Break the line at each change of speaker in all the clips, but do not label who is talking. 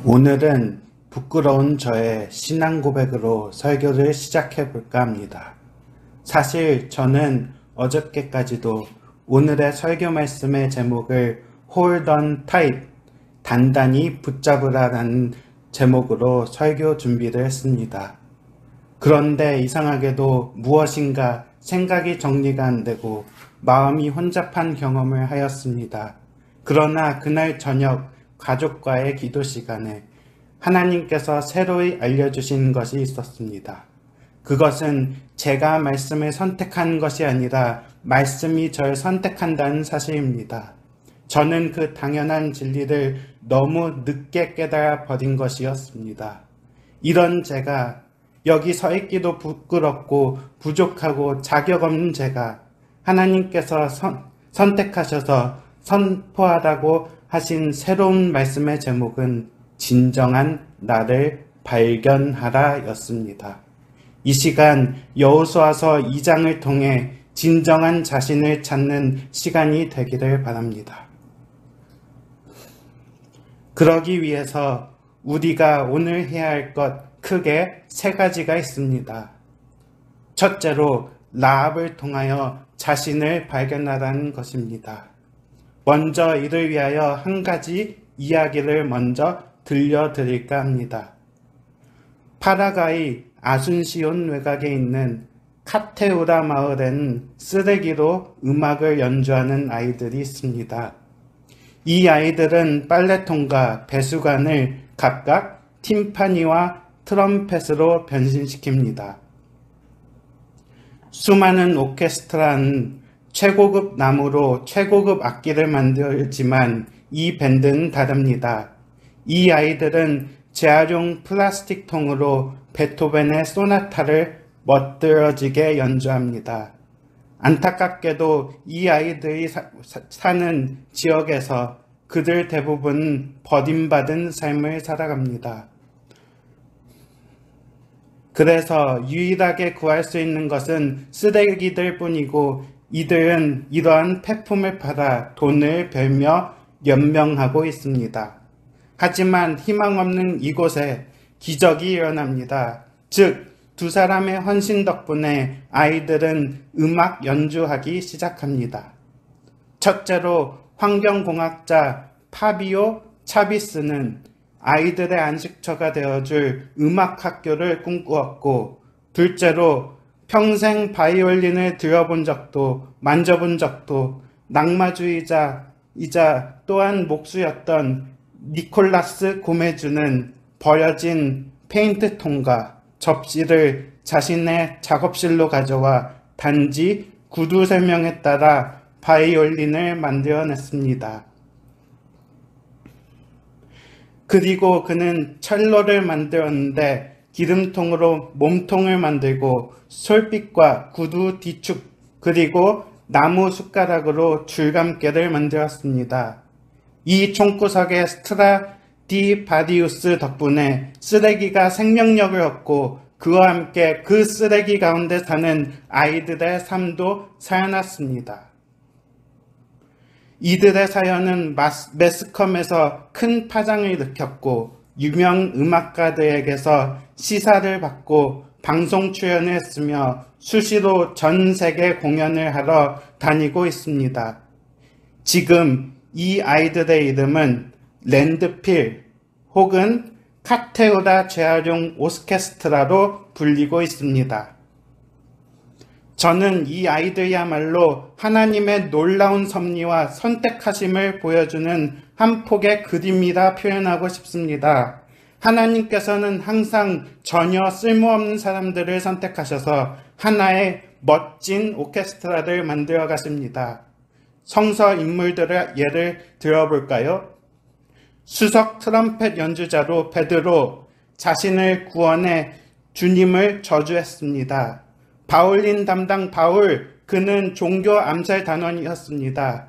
오늘은 부끄러운 저의 신앙 고백으로 설교를 시작해 볼까 합니다. 사실 저는 어저께까지도 오늘의 설교 말씀의 제목을 Hold on tight, 단단히 붙잡으라라는 제목으로 설교 준비를 했습니다. 그런데 이상하게도 무엇인가 생각이 정리가 안 되고 마음이 혼잡한 경험을 하였습니다. 그러나 그날 저녁 가족과의 기도 시간에 하나님께서 새로이 알려주신 것이 있었습니다. 그것은 제가 말씀을 선택한 것이 아니라 말씀이 저를 선택한다는 사실입니다. 저는 그 당연한 진리를 너무 늦게 깨달아 버린 것이었습니다. 이런 제가, 여기 서 있기도 부끄럽고 부족하고 자격 없는 제가 하나님께서 선택하셔서 선포하라고 하신 새로운 말씀의 제목은 진정한 나를 발견하라 였습니다. 이 시간 여호수아서 2장을 통해 진정한 자신을 찾는 시간이 되기를 바랍니다. 그러기 위해서 우리가 오늘 해야 할 것 크게 세 가지가 있습니다. 첫째로 라합을 통하여 자신을 발견하라는 것입니다. 먼저 이를 위하여 한 가지 이야기를 먼저 들려드릴까 합니다. 파라과이 아순시온 외곽에 있는 카테우라 마을에는 쓰레기로 음악을 연주하는 아이들이 있습니다. 이 아이들은 빨래통과 배수관을 각각 팀파니와 트럼펫으로 변신시킵니다. 수많은 오케스트라는 최고급 나무로 최고급 악기를 만들지만 이 밴드는 다릅니다. 이 아이들은 재활용 플라스틱 통으로 베토벤의 소나타를 멋들어지게 연주합니다. 안타깝게도 이 아이들이 사는 지역에서 그들 대부분은 버림받은 삶을 살아갑니다. 그래서 유일하게 구할 수 있는 것은 쓰레기들 뿐이고 이들은 이러한 폐품을 팔아 돈을 벌며 연명하고 있습니다. 하지만 희망 없는 이곳에 기적이 일어납니다. 즉, 두 사람의 헌신 덕분에 아이들은 음악 연주하기 시작합니다. 첫째로 환경공학자 파비오 차비스는 아이들의 안식처가 되어줄 음악학교를 꿈꾸었고, 둘째로 평생 바이올린을 들어본 적도 만져본 적도 낭만주의자이자 또한 목수였던 니콜라스 고메주는 버려진 페인트통과 접시를 자신의 작업실로 가져와 단지 구두 설명에 따라 바이올린을 만들어냈습니다. 그리고 그는 첼로를 만들었는데 기름통으로 몸통을 만들고 솔빛과 구두 뒤축 그리고 나무 숟가락으로 줄감개를 만들었습니다. 이 총구석의 스트라디바리우스 덕분에 쓰레기가 생명력을 얻고 그와 함께 그 쓰레기 가운데 사는 아이들의 삶도 살아났습니다. 이들의 사연은 매스컴에서 큰 파장을 일으켰고 유명 음악가들에게서 시사를 받고 방송 출연을 했으며 수시로 전 세계 공연을 하러 다니고 있습니다. 지금 이 아이들의 이름은 랜드필 혹은 카테우라 재활용 오케스트라로 불리고 있습니다. 저는 이 아이들이야말로 하나님의 놀라운 섭리와 선택하심을 보여주는 한 폭의 그림이라 표현하고 싶습니다. 하나님께서는 항상 전혀 쓸모없는 사람들을 선택하셔서 하나의 멋진 오케스트라를 만들어 가십니다. 성서 인물들의 예를 들어볼까요? 수석 트럼펫 연주자로 베드로 자신을 구원해 주님을 저주했습니다. 바울린 담당 바울, 그는 종교 암살 단원이었습니다.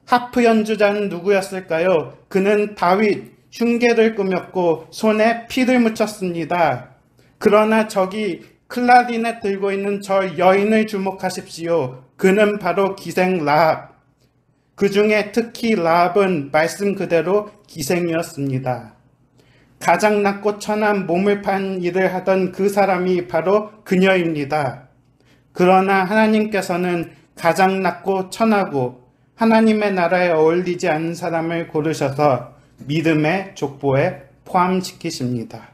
하프 연주자는 누구였을까요? 그는 다윗, 흉계를 꾸몄고 손에 피를 묻혔습니다. 그러나 저기 클라리넷 들고 있는 저 여인을 주목하십시오. 그는 바로 기생 라합. 그 중에 특히 라합은 말씀 그대로 기생이었습니다. 가장 낮고 천한 몸을 판 일을 하던 그 사람이 바로 그녀입니다. 그러나 하나님께서는 가장 낮고 천하고 하나님의 나라에 어울리지 않은 사람을 고르셔서 믿음의 족보에 포함시키십니다.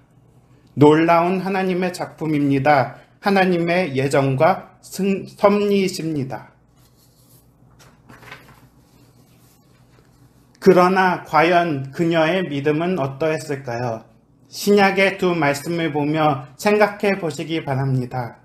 놀라운 하나님의 작품입니다. 하나님의 예정과 섭리이십니다. 그러나 과연 그녀의 믿음은 어떠했을까요? 신약의 두 말씀을 보며 생각해 보시기 바랍니다.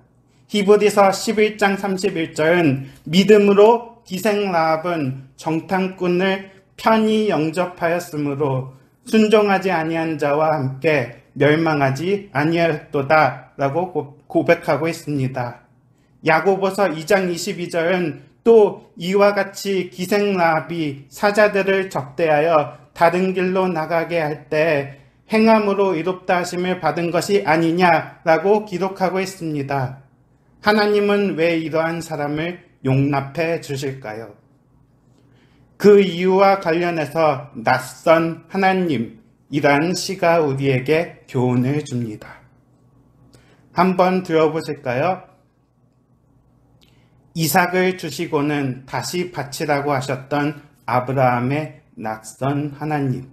히브리서 11장 31절은 믿음으로 기생 라합은 정탐꾼을 편히 영접하였으므로 순종하지 아니한 자와 함께 멸망하지 아니하였도다 라고 고백하고 있습니다. 야고보서 2장 22절은 또 이와 같이 기생 라합이 사자들을 적대하여 다른 길로 나가게 할 때 행함으로 의롭다 하심을 받은 것이 아니냐라고 기록하고 있습니다. 하나님은 왜 이러한 사람을 용납해 주실까요? 그 이유와 관련해서 낯선 하나님이란 시가 우리에게 교훈을 줍니다. 한번 들어보실까요? 이삭을 주시고는 다시 바치라고 하셨던 아브라함의 낯선 하나님.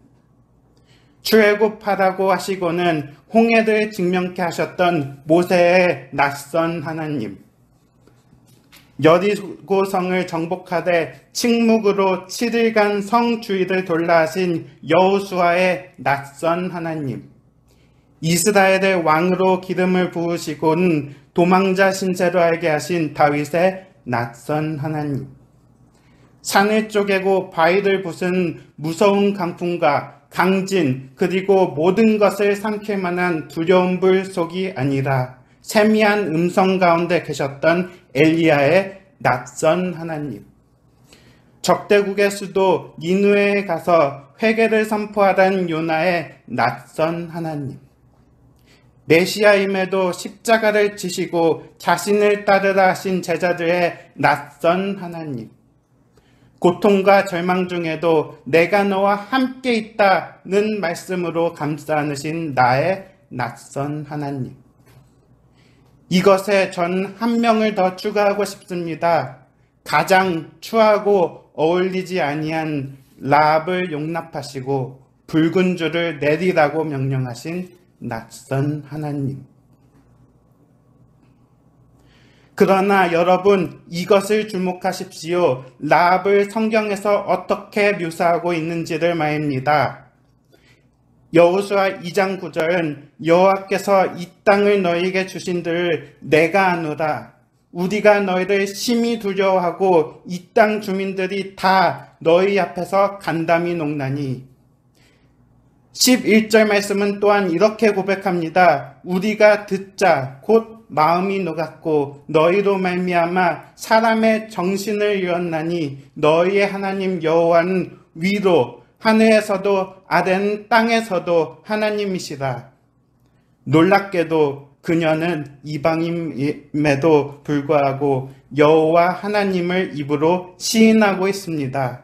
출애굽하라고 하시고는 홍해를 직면케 하셨던 모세의 낯선 하나님. 여리고성을 정복하되 침묵으로 7일간 성 주위를 돌라 하신 여호수아의 낯선 하나님. 이스라엘의 왕으로 기름을 부으시고는 도망자 신세로 알게 하신 다윗의 낯선 하나님. 산을 쪼개고 바위를 부순 무서운 강풍과 강진 그리고 모든 것을 삼킬 만한 두려운 불 속이 아니라 세미한 음성 가운데 계셨던 엘리야의 낯선 하나님. 적대국의 수도 니느웨에 가서 회개를 선포하라는 요나의 낯선 하나님. 메시아임에도 십자가를 지시고 자신을 따르라 하신 제자들의 낯선 하나님. 고통과 절망 중에도 내가 너와 함께 있다는 말씀으로 감싸 안으신 나의 낯선 하나님. 이것에 전 한 명을 더 추가하고 싶습니다. 가장 추하고 어울리지 아니한 라합을 용납하시고 붉은 줄을 내리라고 명령하신 낯선 하나님. 그러나 여러분, 이것을 주목하십시오. 라합을 성경에서 어떻게 묘사하고 있는지를 말입니다. 여호수아 2장 9절은 여호와께서 이 땅을 너희에게 주신들 내가 아노라. 우리가 너희를 심히 두려워하고 이 땅 주민들이 다 너희 앞에서 간담이 녹나니. 11절 말씀은 또한 이렇게 고백합니다. 우리가 듣자 곧 마음이 녹았고 너희로 말미암아 사람의 정신을 잃었나니 너희의 하나님 여호와는 위로 하늘에서도 아래는 땅에서도 하나님이시라. 놀랍게도 그녀는 이방인임에도 불구하고 여호와 하나님을 입으로 시인하고 있습니다.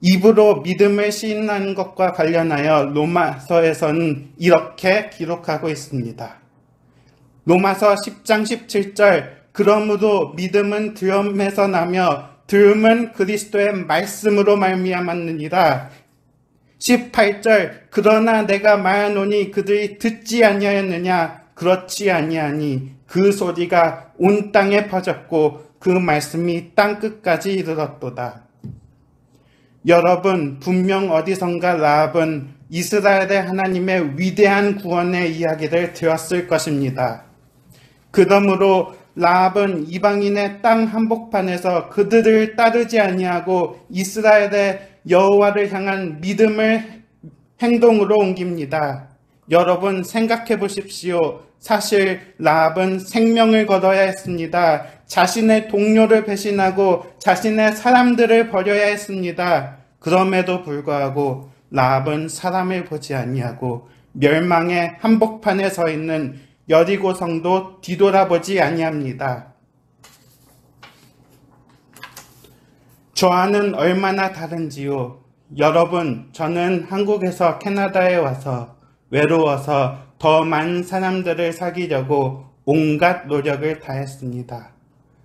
입으로 믿음을 시인하는 것과 관련하여 로마서에서는 이렇게 기록하고 있습니다. 로마서 10장 17절 그러므로 믿음은 들음에서 나며 들음은 그리스도의 말씀으로 말미암았느니라. 18절 그러나 내가 말하노니 그들이 듣지 아니하였느냐. 그렇지 아니하니 그 소리가 온 땅에 퍼졌고 그 말씀이 땅 끝까지 이르렀도다. 여러분, 분명 어디선가 라합은 이스라엘의 하나님의 위대한 구원의 이야기를 들었을 것입니다. 그러므로 라합은 이방인의 땅 한복판에서 그들을 따르지 아니하고 이스라엘의 여호와를 향한 믿음을 행동으로 옮깁니다. 여러분 생각해 보십시오. 사실 라합은 생명을 걸어야 했습니다. 자신의 동료를 배신하고 자신의 사람들을 버려야 했습니다. 그럼에도 불구하고 라합은 사람을 보지 아니하고 멸망의 한복판에 서 있는 여리고 성도 뒤돌아보지 아니합니다. 저와는 얼마나 다른지요. 여러분, 저는 한국에서 캐나다에 와서 외로워서 더 많은 사람들을 사귀려고 온갖 노력을 다했습니다.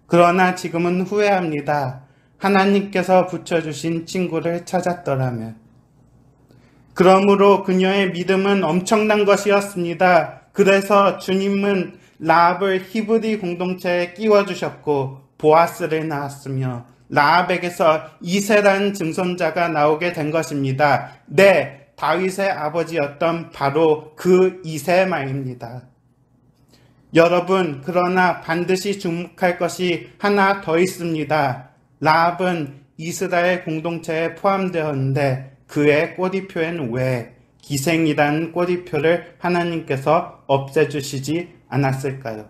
그러나 지금은 후회합니다. 하나님께서 붙여주신 친구를 찾았더라면. 그러므로 그녀의 믿음은 엄청난 것이었습니다. 그래서 주님은 라합을 히브리 공동체에 끼워주셨고 보아스를 낳았으며 라합에게서 이세라는 증손자가 나오게 된 것입니다. 네, 다윗의 아버지였던 바로 그 이세 말입니다. 여러분, 그러나 반드시 주목할 것이 하나 더 있습니다. 라합은 이스라엘 공동체에 포함되었는데 그의 꼬리표에는 왜 기생이라는 꼬리표를 하나님께서 없애주시지 않았을까요?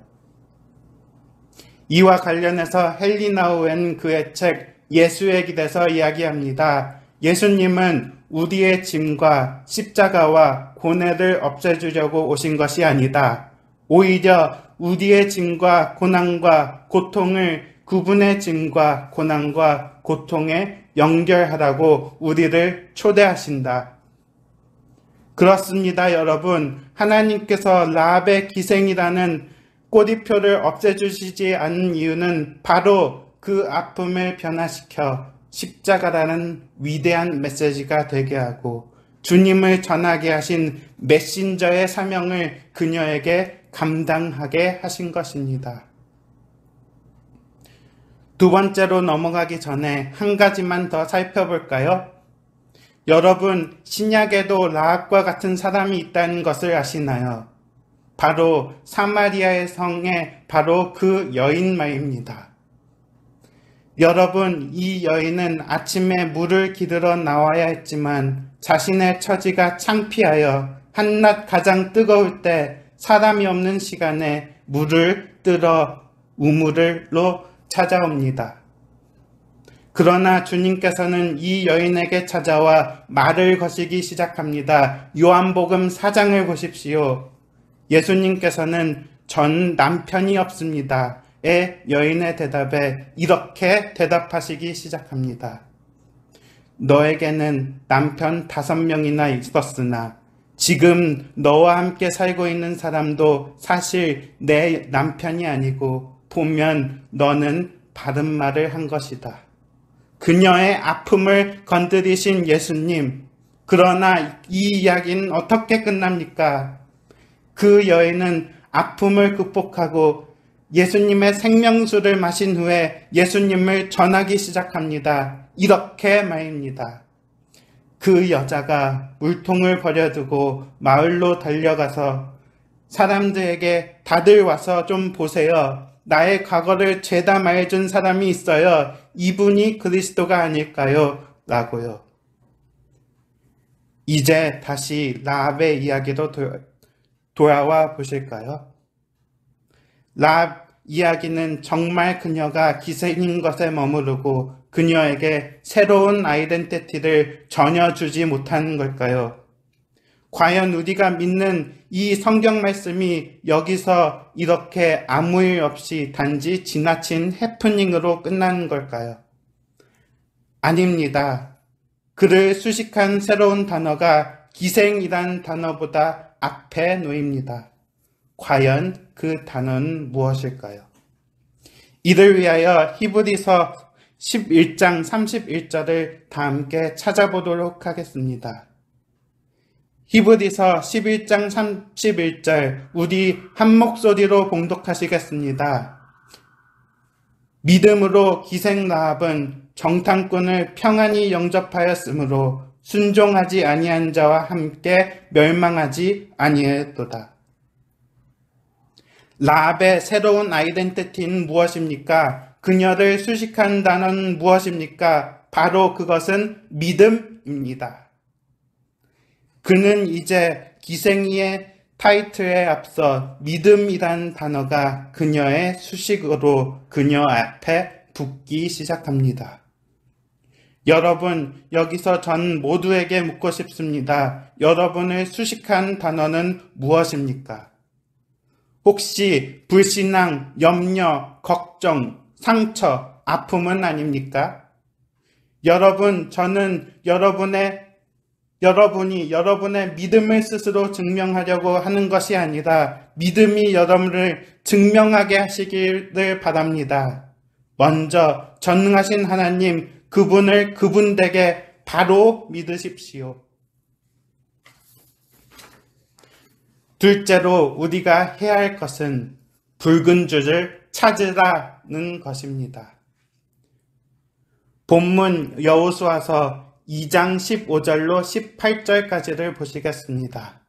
이와 관련해서 헨리나우엔 그의 책 예수의 길에서 이야기합니다. 예수님은 우리의 짐과 십자가와 고뇌를 없애주려고 오신 것이 아니다. 오히려 우리의 짐과 고난과 고통을 그분의 짐과 고난과 고통에 연결하라고 우리를 초대하신다. 그렇습니다, 여러분. 하나님께서 라합의 기생이라는 꼬리표를 없애주시지 않은 이유는 바로 그 아픔을 변화시켜 십자가라는 위대한 메시지가 되게 하고 주님을 전하게 하신 메신저의 사명을 그녀에게 감당하게 하신 것입니다. 두 번째로 넘어가기 전에 한 가지만 더 살펴볼까요? 여러분, 신약에도 라합과 같은 사람이 있다는 것을 아시나요? 바로 사마리아의 성에 바로 그 여인 말입니다. 여러분, 이 여인은 아침에 물을 기르러 나와야 했지만 자신의 처지가 창피하여 한낮 가장 뜨거울 때 사람이 없는 시간에 물을 뜨러 우물로 찾아옵니다. 그러나 주님께서는 이 여인에게 찾아와 말을 거시기 시작합니다. 요한복음 4장을 보십시오. 예수님께서는 전 남편이 없습니다. 의 여인의 대답에 이렇게 대답하시기 시작합니다. 너에게는 남편 5명이나 있었으나 지금 너와 함께 살고 있는 사람도 사실 내 남편이 아니고 보면 너는 바른 말을 한 것이다. 그녀의 아픔을 건드리신 예수님. 그러나 이 이야기는 어떻게 끝납니까? 그 여인은 아픔을 극복하고 예수님의 생명수를 마신 후에 예수님을 전하기 시작합니다. 이렇게 말입니다. 그 여자가 물통을 버려두고 마을로 달려가서 사람들에게 다들 와서 좀 보세요. 나의 과거를 죄다 말해준 사람이 있어요. 이분이 그리스도가 아닐까요? 라고요. 이제 다시 라합의 이야기로 돌아와 보실까요? 라합 이야기는 정말 그녀가 기생인 것에 머무르고 그녀에게 새로운 아이덴티티를 전혀 주지 못하는 걸까요? 과연 우리가 믿는 이 성경 말씀이 여기서 이렇게 아무 일 없이 단지 지나친 해프닝으로 끝나는 걸까요? 아닙니다. 그를 수식한 새로운 단어가 기생이란 단어보다 앞에 놓입니다. 과연 그 단어는 무엇일까요? 이를 위하여 히브리서 11장 31절을 다 함께 찾아보도록 하겠습니다. 히브리서 11장 31절 우리 한 목소리로 봉독하시겠습니다. 믿음으로 기생 라합은 정탐꾼을 평안히 영접하였으므로 순종하지 아니한 자와 함께 멸망하지 아니했도다. 라합의 새로운 아이덴티티는 무엇입니까? 그녀를 수식한 단어는 무엇입니까? 바로 그것은 믿음입니다. 그는 이제 기생이의 타이틀에 앞서 믿음이란 단어가 그녀의 수식으로 그녀 앞에 붙기 시작합니다. 여러분, 여기서 전 모두에게 묻고 싶습니다. 여러분을 수식한 단어는 무엇입니까? 혹시 불신앙, 염려, 걱정, 상처, 아픔은 아닙니까? 여러분, 저는 여러분의 여러분이 여러분의 믿음을 스스로 증명하려고 하는 것이 아니라 믿음이 여러분을 증명하게 하시기를 바랍니다. 먼저 전능하신 하나님, 그분을 그분에게 바로 믿으십시오. 둘째로 우리가 해야 할 것은 붉은 줄을 찾으라는 것입니다. 본문 여호수아서 2장 15절로 18절까지를 보시겠습니다.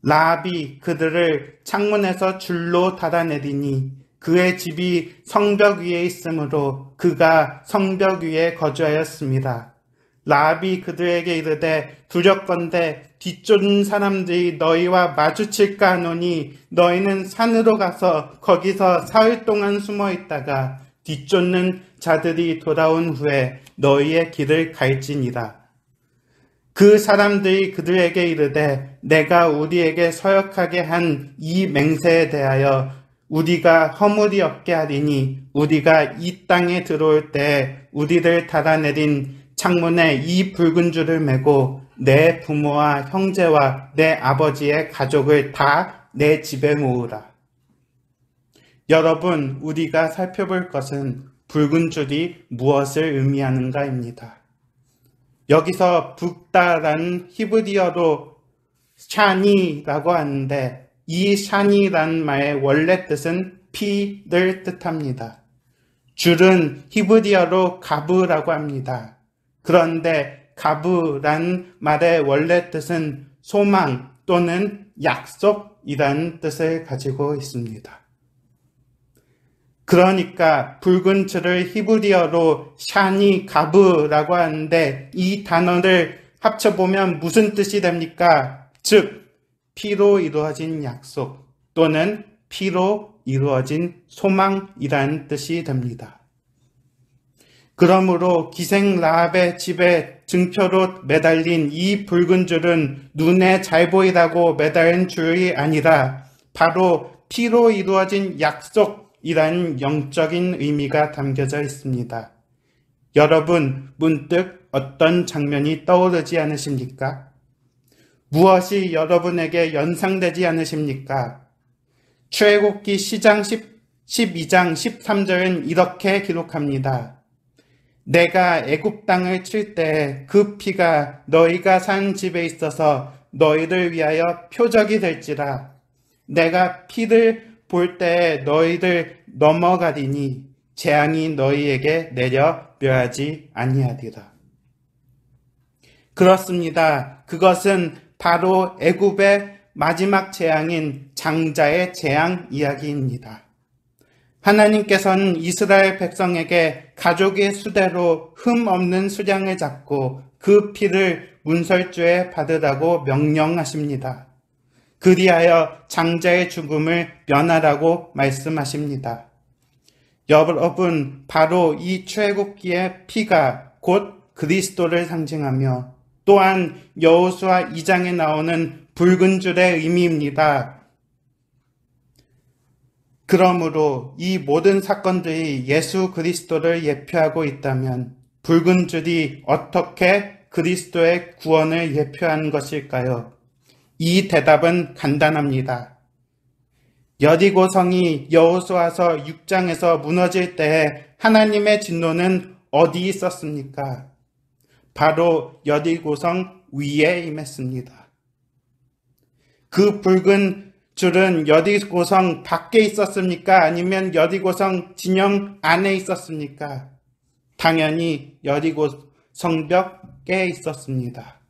라합이 그들을 창문에서 줄로 달아내리니 그의 집이 성벽 위에 있으므로 그가 성벽 위에 거주하였습니다. 라합이 그들에게 이르되 두렵건대 뒤쫓는 사람들이 너희와 마주칠까 하노니 너희는 산으로 가서 거기서 사흘 동안 숨어 있다가 뒤쫓는 자들이 돌아온 후에 너희의 길을 갈지니라. 그 사람들이 그들에게 이르되 내가 우리에게 서역하게 한 이 맹세에 대하여 우리가 허물이 없게 하리니 우리가 이 땅에 들어올 때 우리를 달아내린 창문에 이 붉은 줄을 메고 내 부모와 형제와 내 아버지의 가족을 다 내 집에 모으라. 여러분, 우리가 살펴볼 것은 붉은 줄이 무엇을 의미하는가입니다. 여기서 붓다라는 히브리어로 샤니라고 하는데 이 샤니라는 말의 원래 뜻은 피를 뜻합니다. 줄은 히브리어로 가브라고 합니다. 그런데 가브란 말의 원래 뜻은 소망 또는 약속이라는 뜻을 가지고 있습니다. 그러니까 붉은 줄을 히브리어로 샤니 가브라고 하는데 이 단어를 합쳐보면 무슨 뜻이 됩니까? 즉 피로 이루어진 약속 또는 피로 이루어진 소망이라는 뜻이 됩니다. 그러므로 기생 라합의 집에 증표로 매달린 이 붉은 줄은 눈에 잘 보이라고 매달린 줄이 아니라 바로 피로 이루어진 약속이라는 영적인 의미가 담겨져 있습니다. 여러분, 문득 어떤 장면이 떠오르지 않으십니까? 무엇이 여러분에게 연상되지 않으십니까? 출애굽기 12장 13절은 이렇게 기록합니다. 내가 애굽 땅을 칠 때 그 피가 너희가 산 집에 있어서 너희를 위하여 표적이 될지라. 내가 피를 볼 때에 너희를 넘어가리니 재앙이 너희에게 내려 멸하지 아니하리라. 그렇습니다. 그것은 바로 애굽의 마지막 재앙인 장자의 재앙 이야기입니다. 하나님께서는 이스라엘 백성에게 가족의 수대로 흠 없는 수량을 잡고 그 피를 문설주에 받으라고 명령하십니다. 그리하여 장자의 죽음을 면하라고 말씀하십니다. 여러분, 바로 이 출애굽기의 피가 곧 그리스도를 상징하며 또한 여호수아 2장에 나오는 붉은 줄의 의미입니다. 그러므로 이 모든 사건들이 예수 그리스도를 예표하고 있다면 붉은 줄이 어떻게 그리스도의 구원을 예표하는 것일까요? 이 대답은 간단합니다. 여리고성이 여호수아서 6장에서 무너질 때 하나님의 진노는 어디 있었습니까? 바로 여리고성 위에 임했습니다. 그 붉은 줄은 여리고성 밖에 있었습니까? 아니면 여리고성 진영 안에 있었습니까? 당연히 여리고 성벽에 있었습니다.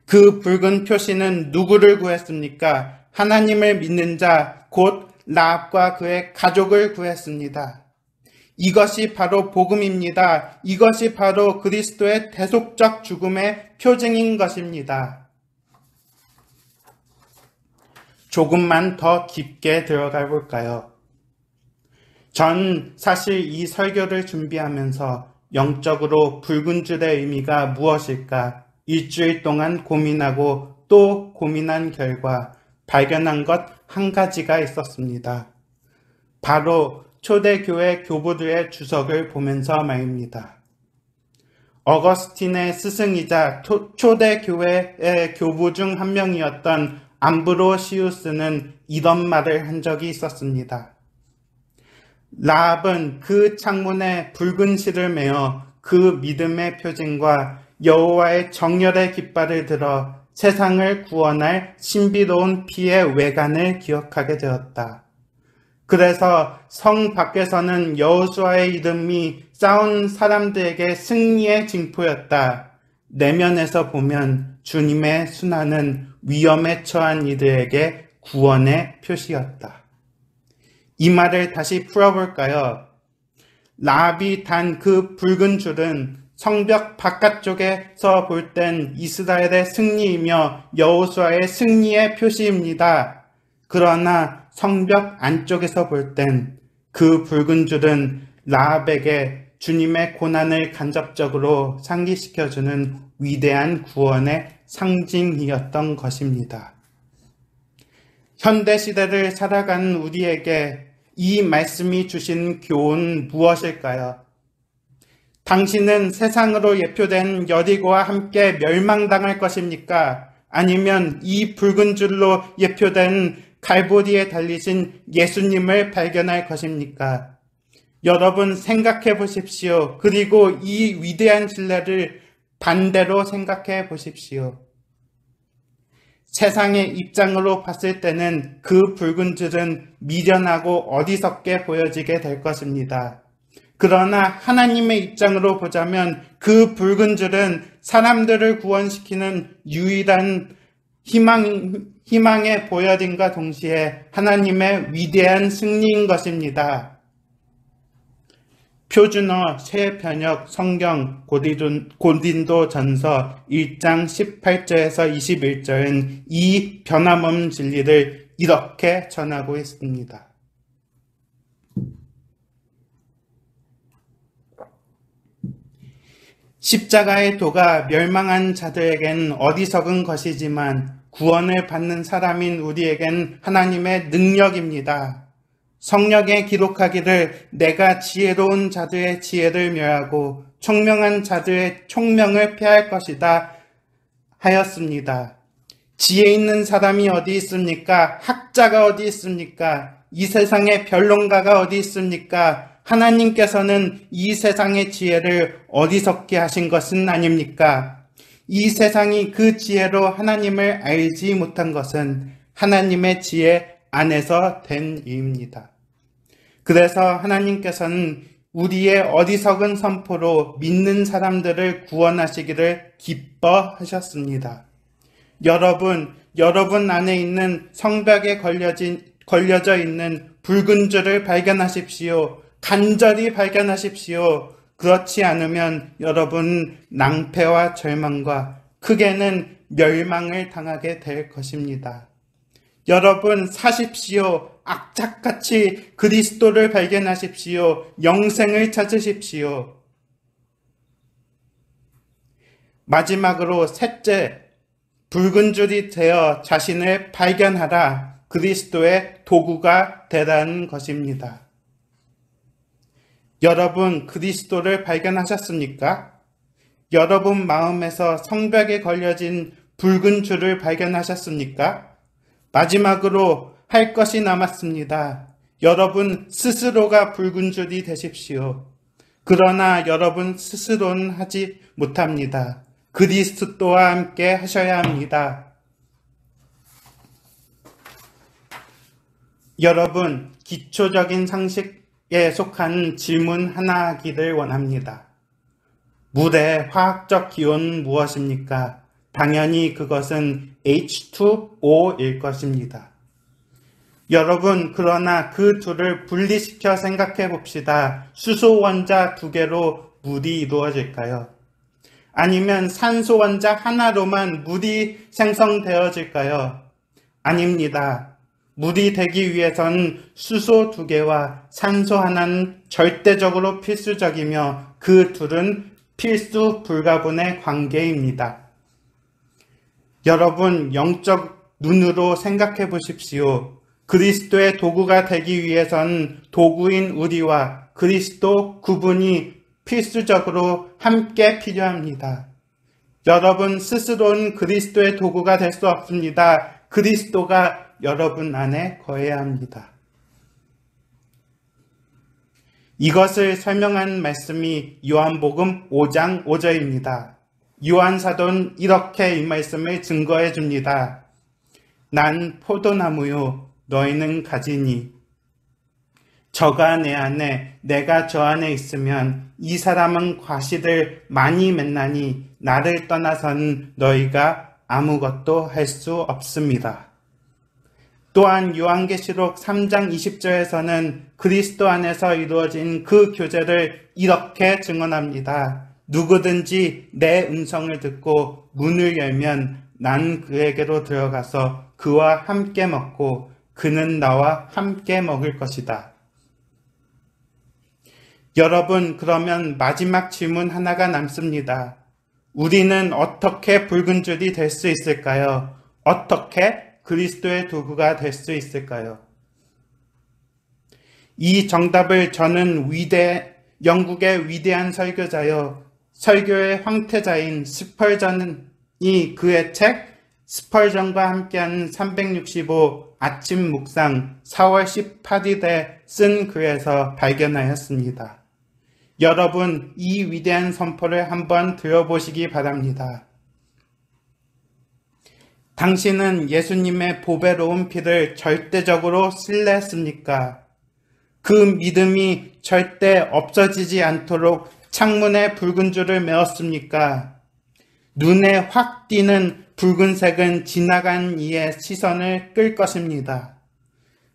그 붉은 표시는 누구를 구했습니까? 하나님을 믿는 자, 곧 라합과 그의 가족을 구했습니다. 이것이 바로 복음입니다. 이것이 바로 그리스도의 대속적 죽음의 표징인 것입니다. 조금만 더 깊게 들어가 볼까요? 전 사실 이 설교를 준비하면서 영적으로 붉은 줄의 의미가 무엇일까 일주일 동안 고민하고 또 고민한 결과 발견한 것 한 가지가 있었습니다. 바로 초대교회 교부들의 주석을 보면서 말입니다. 어거스틴의 스승이자 초대 교회의 교부 중 한 명이었던 암브로시우스는 이런 말을 한 적이 있었습니다. 라합은 그 창문에 붉은 실을 매어 그 믿음의 표징과 여호와의 정열의 깃발을 들어 세상을 구원할 신비로운 피의 외관을 기억하게 되었다. 그래서 성 밖에서는 여호수아의 이름이 싸운 사람들에게 승리의 징표였다. 내면에서 보면 주님의 순환은 위험에 처한 이들에게 구원의 표시였다. 이 말을 다시 풀어볼까요? 라합이 단 그 붉은 줄은 성벽 바깥쪽에서 볼 땐 이스라엘의 승리이며 여호수아의 승리의 표시입니다. 그러나 성벽 안쪽에서 볼 땐 그 붉은 줄은 라합에게 주님의 고난을 간접적으로 상기시켜주는 위대한 구원의 상징이었던 것입니다. 현대시대를 살아가는 우리에게 이 말씀이 주신 교훈은 무엇일까요? 당신은 세상으로 예표된 여리고와 함께 멸망당할 것입니까? 아니면 이 붉은 줄로 예표된 갈보리에 달리신 예수님을 발견할 것입니까? 여러분 생각해 보십시오. 그리고 이 위대한 진리를 반대로 생각해 보십시오. 세상의 입장으로 봤을 때는 그 붉은 줄은 미련하고 어리석게 보여지게 될 것입니다. 그러나 하나님의 입장으로 보자면 그 붉은 줄은 사람들을 구원시키는 유일한 희망의 보여짐과 동시에 하나님의 위대한 승리인 것입니다. 표준어 새번역 성경 고린도 전서 1장 18절에서 21절은 이 변함없는 진리를 이렇게 전하고 있습니다. 십자가의 도가 멸망한 자들에겐 어리석은 것이지만 구원을 받는 사람인 우리에겐 하나님의 능력입니다. 성경에 기록하기를 내가 지혜로운 자들의 지혜를 멸하고 총명한 자들의 총명을 폐할 것이다 하였습니다. 지혜 있는 사람이 어디 있습니까? 학자가 어디 있습니까? 이 세상의 변론가가 어디 있습니까? 하나님께서는 이 세상의 지혜를 어리석게 하신 것은 아닙니까? 이 세상이 그 지혜로 하나님을 알지 못한 것은 하나님의 지혜 안에서 된 일입니다. 그래서 하나님께서는 우리의 어리석은 선포로 믿는 사람들을 구원하시기를 기뻐하셨습니다. 여러분 안에 있는 성벽에 걸려져 있는 붉은 줄을 발견하십시오. 간절히 발견하십시오. 그렇지 않으면 여러분 낭패와 절망과 크게는 멸망을 당하게 될 것입니다. 여러분 사십시오. 악착같이 그리스도를 발견하십시오. 영생을 찾으십시오. 마지막으로 셋째, 붉은 줄이 되어 자신을 발견하라. 그리스도의 도구가 되라는 것입니다. 여러분 그리스도를 발견하셨습니까? 여러분 마음에서 성벽에 걸려진 붉은 줄을 발견하셨습니까? 마지막으로 할 것이 남았습니다. 여러분 스스로가 붉은 줄이 되십시오. 그러나 여러분 스스로는 하지 못합니다. 그리스도와 함께 하셔야 합니다. 여러분 기초적인 상식에 속한 질문 하나 하기를 원합니다. 물의 화학적 기호는 무엇입니까? 당연히 그것은 H2O일 것입니다. 여러분, 그러나 그 둘을 분리시켜 생각해 봅시다. 수소 원자 2개로 물이 이루어질까요? 아니면 산소 원자 하나로만 물이 생성되어질까요? 아닙니다. 물이 되기 위해서는 수소 2개와 산소 하나는 절대적으로 필수적이며 그 둘은 필수 불가분의 관계입니다. 여러분, 영적 눈으로 생각해 보십시오. 그리스도의 도구가 되기 위해선 도구인 우리와 그리스도 구분이 필수적으로 함께 필요합니다. 여러분 스스로는 그리스도의 도구가 될 수 없습니다. 그리스도가 여러분 안에 거해야 합니다. 이것을 설명한 말씀이 요한복음 5장 5절입니다. 요한 사도는 이렇게 이 말씀을 증거해 줍니다. 난 포도나무요 너희는 가지니 저가 내 안에 내가 저 안에 있으면 이 사람은 과실을 많이 맺나니 나를 떠나서는 너희가 아무것도 할 수 없습니다. 또한 요한계시록 3장 20절에서는 그리스도 안에서 이루어진 그 교제를 이렇게 증언합니다. 누구든지 내 음성을 듣고 문을 열면 난 그에게로 들어가서 그와 함께 먹고 그는 나와 함께 먹을 것이다. 여러분, 그러면 마지막 질문 하나가 남습니다. 우리는 어떻게 붉은 줄이 될 수 있을까요? 어떻게 그리스도의 도구가 될 수 있을까요? 이 정답을 저는 영국의 위대한 설교자요, 설교의 황태자인 스펄전이 그의 책 스펄전과 함께하는 365 아침 묵상 4월 18일에 쓴 글에서 발견하였습니다. 여러분, 이 위대한 선포를 한번 들어보시기 바랍니다. 당신은 예수님의 보배로운 피를 절대적으로 신뢰했습니까? 그 믿음이 절대 없어지지 않도록 창문에 붉은 줄을 메었습니까? 눈에 확 띄는 붉은색은 지나간 이의 시선을 끌 것입니다.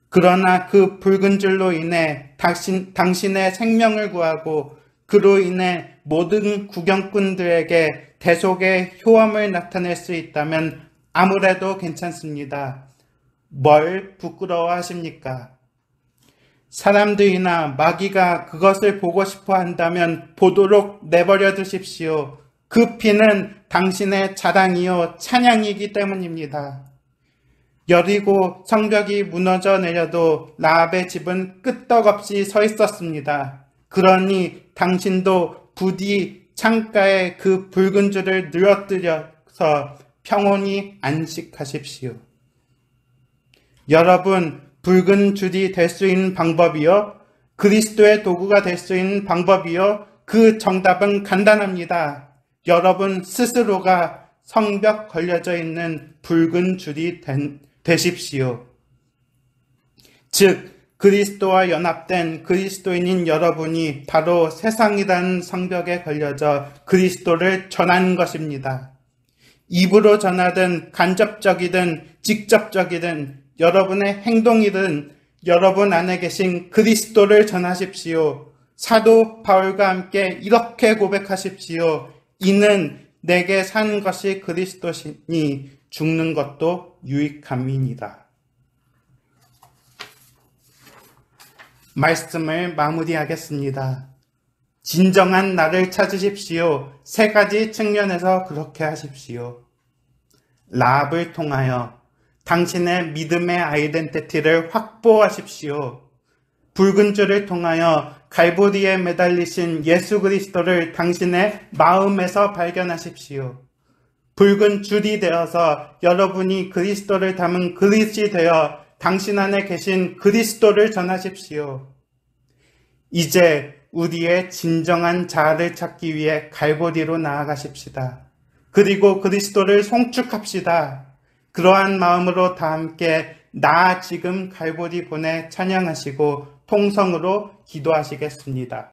그러나 그 붉은 줄로 인해 당신의 생명을 구하고 그로 인해 모든 구경꾼들에게 대속의 효험을 나타낼 수 있다면 아무래도 괜찮습니다. 뭘 부끄러워하십니까? 사람들이나 마귀가 그것을 보고 싶어 한다면 보도록 내버려 두십시오. 그 피는 당신의 자랑이요 찬양이기 때문입니다. 여리고 성벽이 무너져 내려도 라합의 집은 끄떡없이 서 있었습니다. 그러니 당신도 부디 창가에 그 붉은 줄을 늘어뜨려서 평온히 안식하십시오. 여러분, 붉은 줄이 될 수 있는 방법이요, 그리스도의 도구가 될 수 있는 방법이요, 그 정답은 간단합니다. 여러분 스스로가 성벽 걸려져 있는 붉은 줄이 되십시오. 즉, 그리스도와 연합된 그리스도인인 여러분이 바로 세상이라는 성벽에 걸려져 그리스도를 전하는 것입니다. 입으로 전하든 간접적이든 직접적이든 여러분의 행동이든 여러분 안에 계신 그리스도를 전하십시오. 사도 바울과 함께 이렇게 고백하십시오. 이는 내게 사는 것이 그리스도시니 죽는 것도 유익함이니라. 말씀을 마무리하겠습니다. 진정한 나를 찾으십시오. 세 가지 측면에서 그렇게 하십시오. 라합을 통하여 당신의 믿음의 아이덴티티를 확보하십시오. 붉은 줄을 통하여 갈보리에 매달리신 예수 그리스도를 당신의 마음에서 발견하십시오. 붉은 줄이 되어서 여러분이 그리스도를 담은 그릇이 되어 당신 안에 계신 그리스도를 전하십시오. 이제 우리의 진정한 자아를 찾기 위해 갈보리로 나아가십시다. 그리고 그리스도를 송축합시다. 그러한 마음으로 다 함께 나 지금 갈보리 보내 찬양하시고 통성으로 기도하시겠습니다.